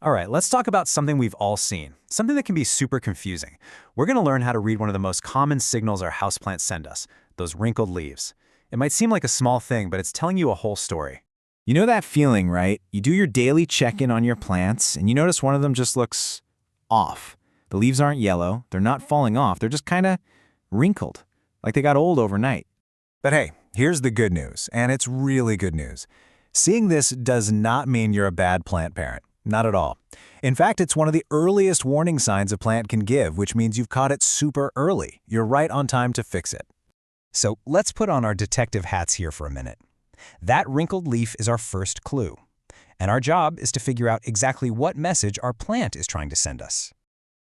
All right, let's talk about something we've all seen, something that can be super confusing. We're going to learn how to read one of the most common signals our houseplants send us, those wrinkled leaves. It might seem like a small thing, but it's telling you a whole story. You know that feeling, right? You do your daily check-in on your plants, and you notice one of them just looks off. The leaves aren't yellow, they're not falling off, they're just kind of wrinkled, like they got old overnight. But hey, here's the good news, and it's really good news. Seeing this does not mean you're a bad plant parent. Not at all. In fact, it's one of the earliest warning signs a plant can give, which means you've caught it super early. You're right on time to fix it. So let's put on our detective hats here for a minute. That wrinkled leaf is our first clue. And our job is to figure out exactly what message our plant is trying to send us.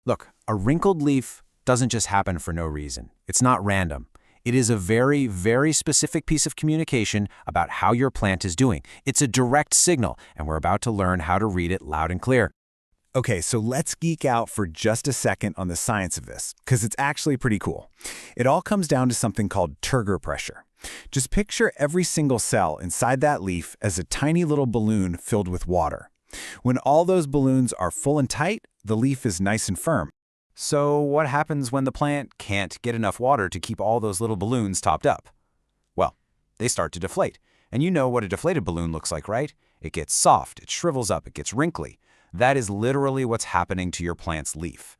Look, a wrinkled leaf doesn't just happen for no reason. It's not random. It is a very, very specific piece of communication about how your plant is doing. It's a direct signal, and we're about to learn how to read it loud and clear. Okay, so let's geek out for just a second on the science of this, because it's actually pretty cool. It all comes down to something called turgor pressure. Just picture every single cell inside that leaf as a tiny little balloon filled with water. When all those balloons are full and tight, the leaf is nice and firm. So what happens when the plant can't get enough water to keep all those little balloons topped up? Well, they start to deflate. And you know what a deflated balloon looks like, right? It gets soft, it shrivels up, it gets wrinkly. That is literally what's happening to your plant's leaf.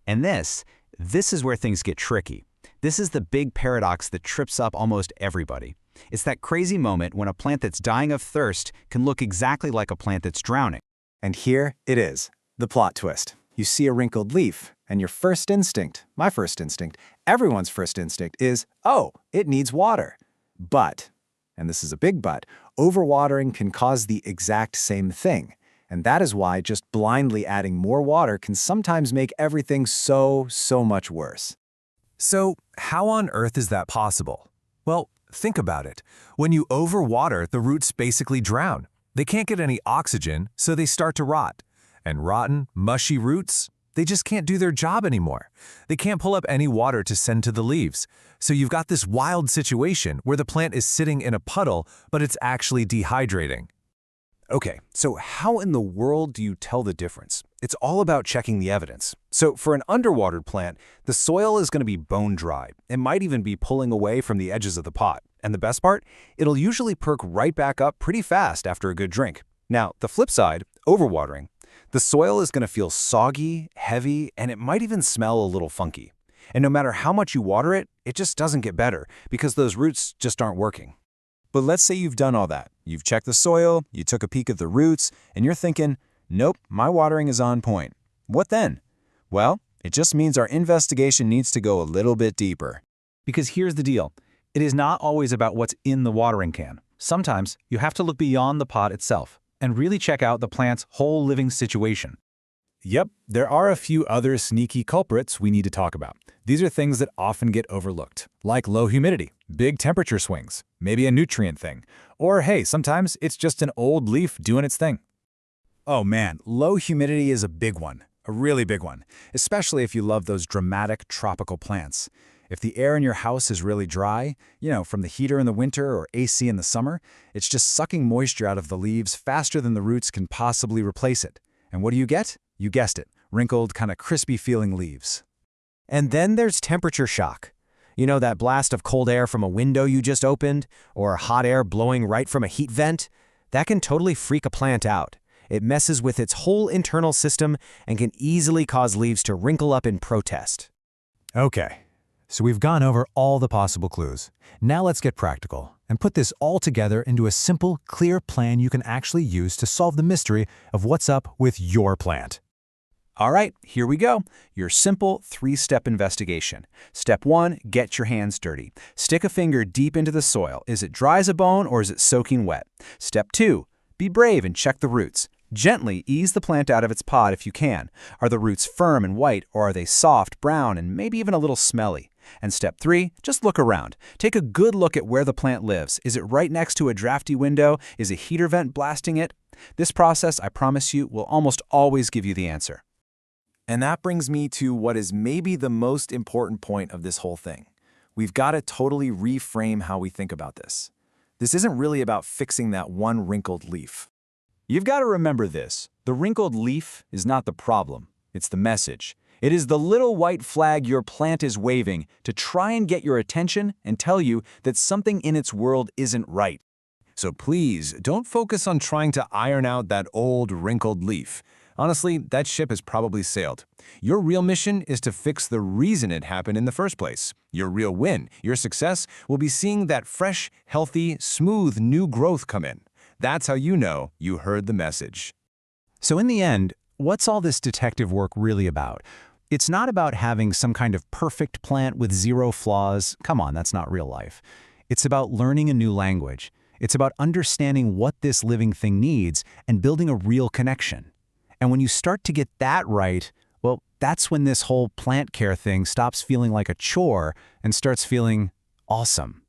And this is where things get tricky. This is the big paradox that trips up almost everybody. It's that crazy moment when a plant that's dying of thirst can look exactly like a plant that's drowning. And here it is, the plot twist. You see a wrinkled leaf, and your first instinct, my first instinct, everyone's first instinct is, oh, it needs water. But, and this is a big but, overwatering can cause the exact same thing. And that is why just blindly adding more water can sometimes make everything so much worse. So, how on earth is that possible? Well, think about it. When you overwater, the roots basically drown. They can't get any oxygen, so they start to rot. And rotten, mushy roots, they just can't do their job anymore. They can't pull up any water to send to the leaves. So you've got this wild situation where the plant is sitting in a puddle, but it's actually dehydrating. Okay, so how in the world do you tell the difference? It's all about checking the evidence. So for an underwatered plant, the soil is going to be bone dry. It might even be pulling away from the edges of the pot. And the best part? It'll usually perk right back up pretty fast after a good drink. Now, the flip side, overwatering. The soil is going to feel soggy, heavy, and it might even smell a little funky. And no matter how much you water it, it just doesn't get better because those roots just aren't working. But let's say you've done all that. You've checked the soil, you took a peek at the roots, and you're thinking, nope, my watering is on point. What then? Well, it just means our investigation needs to go a little bit deeper. Because here's the deal. It is not always about what's in the watering can. Sometimes you have to look beyond the pot itself and really check out the plant's whole living situation. Yep, there are a few other sneaky culprits we need to talk about. These are things that often get overlooked, like low humidity, big temperature swings, maybe a nutrient thing, or hey, sometimes it's just an old leaf doing its thing. Oh man, low humidity is a big one, a really big one, especially if you love those dramatic tropical plants. If the air in your house is really dry, from the heater in the winter or AC in the summer, it's just sucking moisture out of the leaves faster than the roots can possibly replace it. And what do you get? You guessed it, wrinkled, kind of crispy-feeling leaves. And then there's temperature shock. You know that blast of cold air from a window you just opened, or hot air blowing right from a heat vent? That can totally freak a plant out. It messes with its whole internal system and can easily cause leaves to wrinkle up in protest. Okay, so we've gone over all the possible clues. Now let's get practical and put this all together into a simple, clear plan you can actually use to solve the mystery of what's up with your plant. All right, here we go. Your simple 3-step investigation. Step 1, get your hands dirty. Stick a finger deep into the soil. Is it dry as a bone or is it soaking wet? Step 2, be brave and check the roots. Gently ease the plant out of its pot if you can. Are the roots firm and white, or are they soft, brown, and maybe even a little smelly? And step 3, just look around. Take a good look at where the plant lives. Is it right next to a drafty window? Is a heater vent blasting it? This process, I promise you, will almost always give you the answer. And that brings me to what is maybe the most important point of this whole thing. We've got to totally reframe how we think about this. This isn't really about fixing that one wrinkled leaf. You've got to remember this. The wrinkled leaf is not the problem. It's the message. It is the little white flag your plant is waving to try and get your attention and tell you that something in its world isn't right. So please, don't focus on trying to iron out that old wrinkled leaf. Honestly, that ship has probably sailed. Your real mission is to fix the reason it happened in the first place. Your real win, your success, will be seeing that fresh, healthy, smooth new growth come in. That's how you know you heard the message. So in the end, what's all this detective work really about? It's not about having some kind of perfect plant with zero flaws. Come on, that's not real life. It's about learning a new language. It's about understanding what this living thing needs and building a real connection. And when you start to get that right, well, that's when this whole plant care thing stops feeling like a chore and starts feeling awesome.